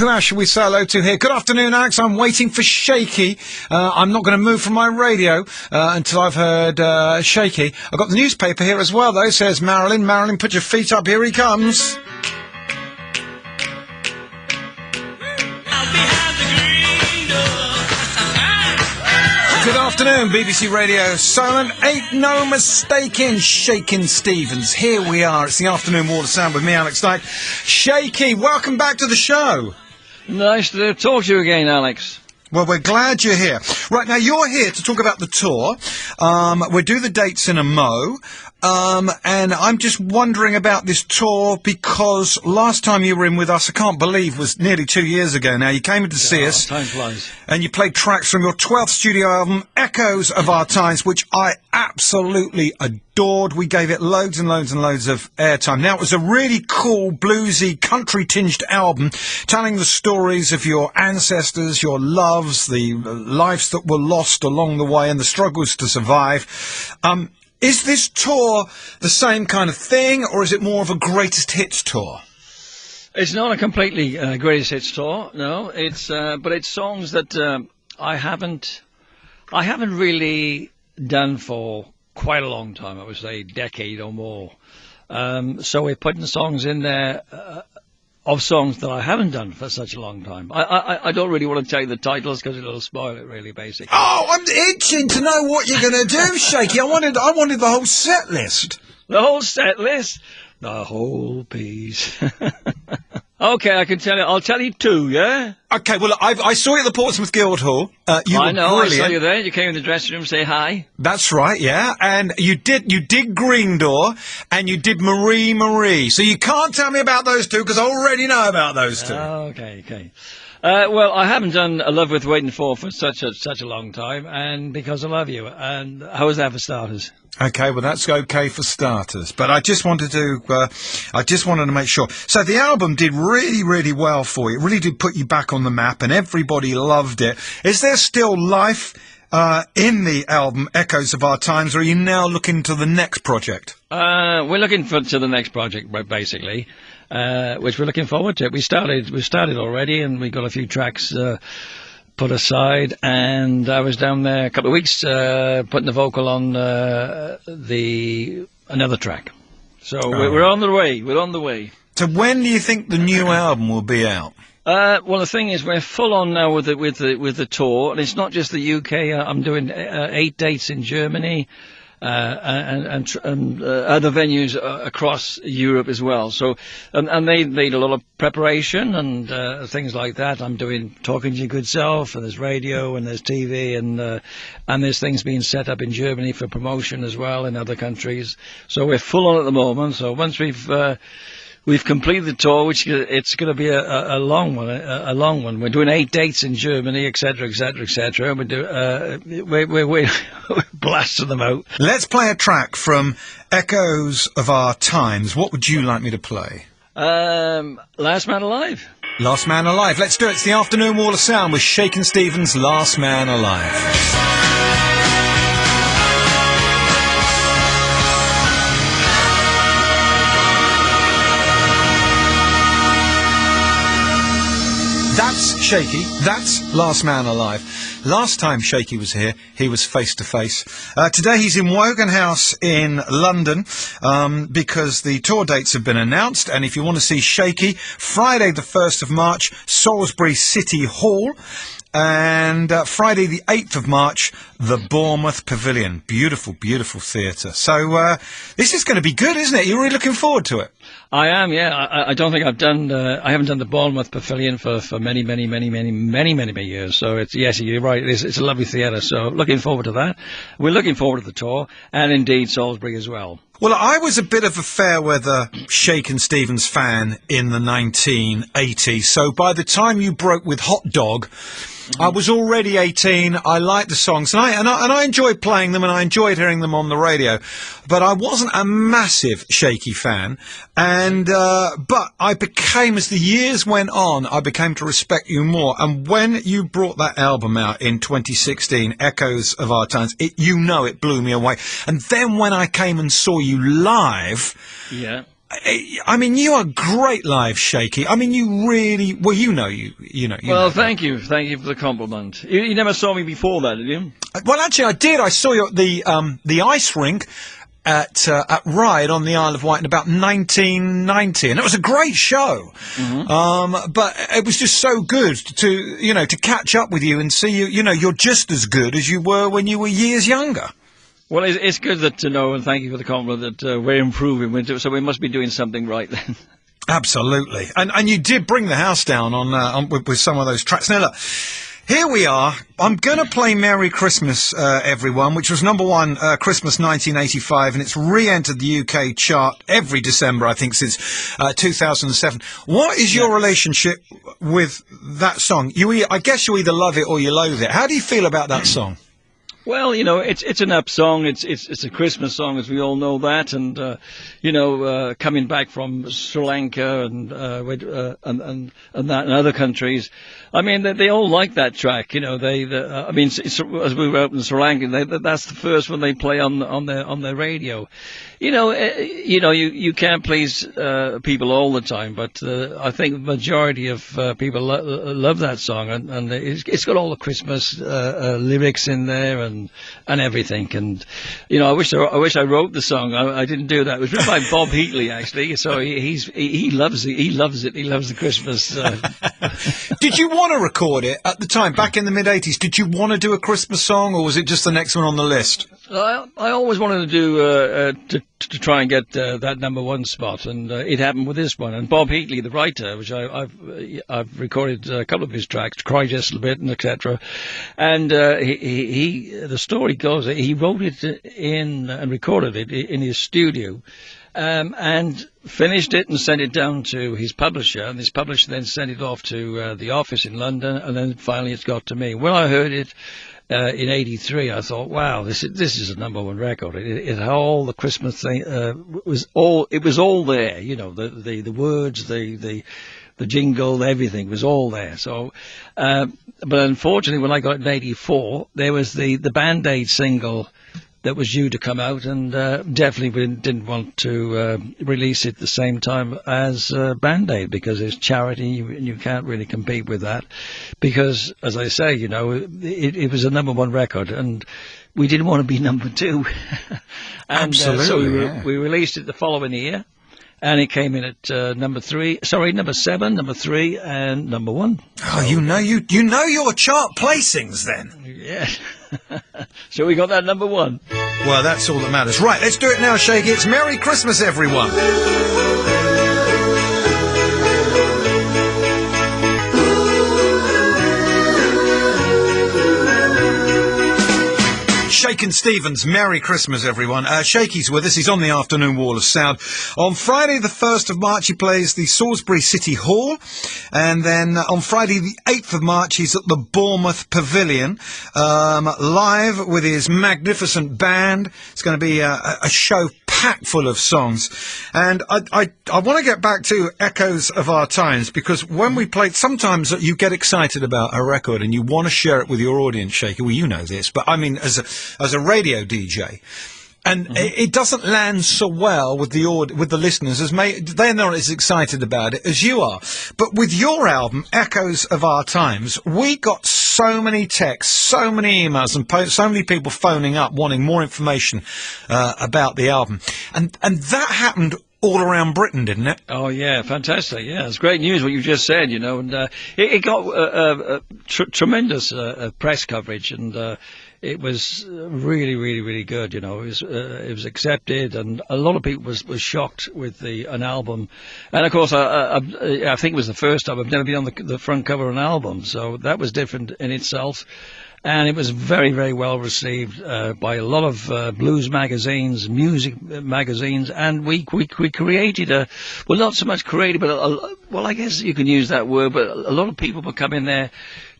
Who else should we say hello to here? Good afternoon, Alex. I'm waiting for Shaky. I'm not going to move from my radio until I've heard Shaky. I've got the newspaper here as well, though, says Marilyn. Marilyn, put your feet up. Here he comes. Good afternoon, BBC Radio Solent. Ain't no mistaking Shakin Stevens. Here we are. It's the afternoon wall of sound with me, Alex Knight. Shaky, welcome back to the show. Nice to talk to you again, Alex. Well, we're glad you're here. Right, now you're here to talk about the tour. We'll do the dates in a mo. And I'm just wondering about this tour because last time you were in with us, I can't believe, was nearly 2 years ago now. You came in to see us. Time flies. And you played tracks from your 12th studio album, Echoes of Our Times, which I absolutely adored. We gave it loads and loads and loads of airtime. Now, it was a really cool, bluesy, country-tinged album telling the stories of your ancestors, your loves, the lives that were lost along the way and the struggles to survive. Is this tour the same kind of thing, or is it more of a greatest hits tour? It's not a completely greatest hits tour, no. It's but it's songs that I haven't really done for quite a long time. I would say a decade or more. So we're putting songs in there of songs that I haven't done for such a long time. I don't really want to tell you the titles because it'll spoil it, really, basically. Oh, I'm itching to know what you're going to do, Shaky. I wanted the whole set list. The whole set list? The whole piece. Okay, I can tell you. I'll tell you two, yeah? Okay, well, I saw you at the Portsmouth Guildhall. I know, brilliant. I saw you there. You came in the dressing room to say hi. That's right, yeah. And you did Green Door, and you did Marie Marie. So you can't tell me about those two, because I already know about those two. Okay. Well, I haven't done A Love Worth Waiting For such a long time, and Because I Love You. And how was that for starters? Okay, well, that's okay for starters. But I just wanted to make sure. So the album did really, really well for you. It really did put you back on the map, and everybody loved it. Is there still life in the album Echoes of Our Times, or are you now looking to the next project? We're looking to the next project, basically, which we're looking forward to. We started already, and we got a few tracks put aside, and I was down there a couple of weeks putting the vocal on another track. So we're on the way. We're on the way. So when do you think the new album will be out? Well, the thing is, we're full on now with the tour, and it's not just the UK. I'm doing 8 dates in Germany. And other venues across Europe as well. So, and they need a lot of preparation and things like that. I'm doing Talking to Your Good Self, and there's radio, and there's TV, and there's things being set up in Germany for promotion as well in other countries. So we're full on at the moment. So once we've completed the tour, which it's going to be a long one. We're doing 8 dates in Germany, etc., etc., etc. We're blasting them out. Let's play a track from Echoes of Our Times. What would you like me to play? Last Man Alive. Last Man Alive. Let's do it. It's the Afternoon Wall of Sound with Shakin Stevens, Last Man Alive. That's Shaky. That's Last Man Alive. Last time Shaky was here, he was face to face. Today he's in Wogan House in London because the tour dates have been announced. And if you want to see Shaky, Friday the 1st of March, Salisbury City Hall. And Friday the 8th of March, the Bournemouth Pavilion. Beautiful, beautiful theatre. So this is going to be good, isn't it? You're really looking forward to it. I am, yeah. I don't think I haven't done the Bournemouth Pavilion for many years. So yes, you're right. It's a lovely theatre. So looking forward to that. We're looking forward to the tour, and indeed Salisbury as well. Well, I was a bit of a fair-weather Shakin Stevens fan in the 1980s. So by the time you broke with Hot Dog, I was already 18. I liked the songs, and I enjoyed playing them, and I enjoyed hearing them on the radio. But I wasn't a massive Shaky fan, and but I became, as the years went on, I became to respect you more. And when you brought that album out in 2016, Echoes of Our Times, it blew me away. And then when I came and saw you live, yeah. I mean, you are great live, Shaky. I mean, you really, well, you know. Well, thank you for the compliment. You never saw me before that, did you? Well, actually, I did. I saw you at the ice rink at Ryde on the Isle of Wight in about 1990, and it was a great show. But it was just so good to catch up with you and see you. You're just as good as you were when you were years younger. Well, it's good to know, and thank you for the compliment, that we're improving. So we must be doing something right then. Absolutely. And you did bring the house down with some of those tracks. Now, look, here we are. I'm going to play Merry Christmas, everyone, which was number one Christmas 1985, and it's re-entered the UK chart every December, I think, since 2007. What is your relationship with that song? I guess you either love it or you loathe it. How do you feel about that song? Well, it's an up song. It's a Christmas song, as we all know that. And coming back from Sri Lanka and other countries, I mean, they all like that track. As we were out in Sri Lanka, that's the first one they play on their radio. You can't please people all the time, but I think the majority of people love that song, and it's got all the Christmas lyrics in there and everything. And I wish I wrote the song. I didn't do that. It was written by Bob Heatley, actually. So he loves it. He loves it. He loves the Christmas. Did you want to record it at the time, back in the mid-'80s? Did you want to do a Christmas song, or was it just the next one on the list? I always wanted to do to try and get that number one spot, and it happened with this one. And Bob Heatley, the writer, which I've recorded a couple of his tracks, "Cry Just a Bit" and etc. And the story goes that he wrote it in and recorded it in his studio. And finished it and sent it down to his publisher, and his publisher then sent it off to the office in London, and then finally it's got to me. When I heard it in '83, I thought, wow, this is a number one record. It had all the Christmas thing. It was all there. The words, the jingle, everything was all there. So, but unfortunately, when I got it in '84, there was the Band-Aid single that was due to come out, and definitely didn't want to release it the same time as Band-Aid, because it's charity, and you can't really compete with that. Because, as I say, it was a number one record, and we didn't want to be number two. And, absolutely. So we released it the following year, and it came in at number 7, number 3, and number 1. Oh, you know your chart placings then. Yeah. So we got that number 1. Well, that's all that matters. Right, let's do it now, Shaky. It's Merry Christmas, everyone. Shakin Stevens, Merry Christmas, everyone. Shaky's with us. He's on the Afternoon Wall of Sound. On Friday, the 1st of March, he plays the Salisbury City Hall. And then on Friday, the 8th of March, he's at the Bournemouth Pavilion, live with his magnificent band. It's going to be a show packed full of songs. And I want to get back to Echoes of Our Times, because when we play, sometimes you get excited about a record and you want to share it with your audience, Shaky. Well, you know this, but I mean, as a radio DJ, and it doesn't land so well with the listeners they're not as excited about it as you are. But with your album, Echoes of Our Times, we got so many texts, so many emails, and so many people phoning up wanting more information about the album, and that happened all around Britain, didn't it? Oh, yeah, fantastic. Yeah, it's great news what you just said, and it got tremendous press coverage, and it was really, really, really good. It was accepted, and a lot of people was shocked with an album. And of course, I think it was the first time I've never been on the front cover of an album, so that was different in itself. And it was very, very well received by a lot of blues magazines, music magazines, and we created not so much created, but I guess you can use that word, but a lot of people were coming there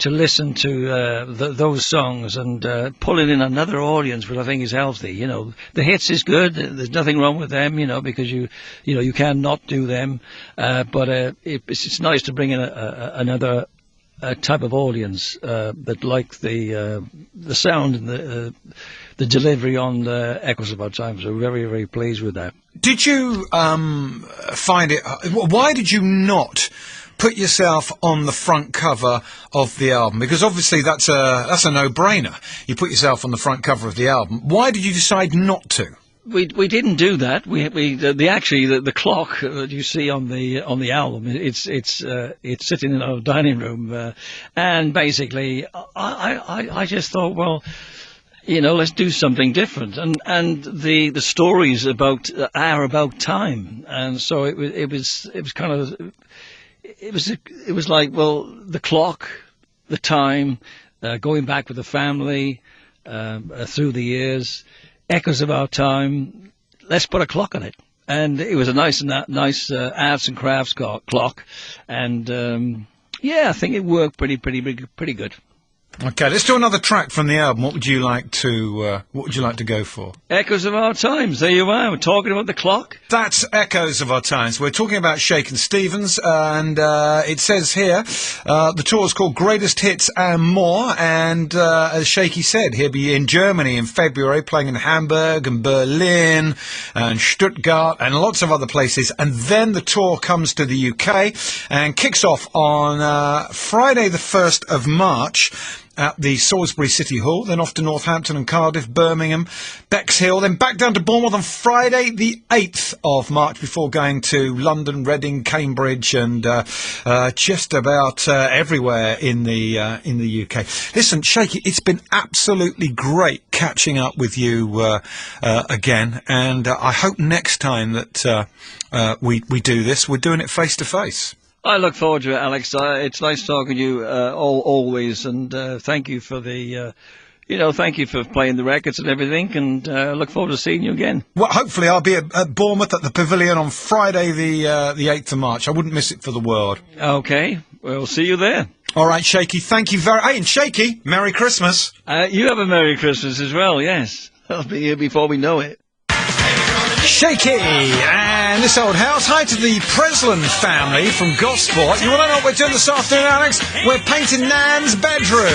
to listen to those songs and pulling in another audience, which I think is healthy. The hits is good. There's nothing wrong with them, because you cannot do them. But it's nice to bring in type of audience that like the sound and the delivery on the Echoes of Our Time. So very, very pleased with that. Did you find it? Why did you not put yourself on the front cover of the album? Because obviously that's a no-brainer. You put yourself on the front cover of the album. Why did you decide not to? We didn't do that. The clock that you see on the album, it's sitting in our dining room, and basically I just thought, well, let's do something different, and the stories are about time, and so it was kind of it was like, well, the clock, the time, going back with the family through the years. Echoes of Our Time, let's put a clock on it. And it was a nice arts and crafts clock. And, I think it worked pretty good. Okay, let's do another track from the album. What would you like to go for? Echoes of Our Times. There you are. We're talking about the clock. That's Echoes of Our Times. We're talking about Shakin Stevens, and it says here the tour is called Greatest Hits and More. And as Shaky said, he'll be in Germany in February, playing in Hamburg and Berlin and Stuttgart and lots of other places. And then the tour comes to the UK and kicks off on Friday, the 1st of March. At the Salisbury City Hall, then off to Northampton and Cardiff, Birmingham, Bexhill, then back down to Bournemouth on Friday the 8th of March before going to London, Reading, Cambridge and just about everywhere in the UK. Listen, Shaky, it's been absolutely great catching up with you again, and I hope next time that we do this, we're doing it face to face. I look forward to it, Alex. It's nice talking to you always, and thank you for thank you for playing the records and everything, and look forward to seeing you again. Well, hopefully I'll be at Bournemouth at the Pavilion on Friday the 8th of March. I wouldn't miss it for the world. Okay, we'll see you there. All right, Shaky, thank you very... Hey, and Shaky, Merry Christmas. You have a Merry Christmas as well, yes. I'll be here before we know it. Shaky and this old house. Hi to the Presland family from Gosport. You want to know what we're doing this afternoon, Alex? We're painting Nan's bedroom.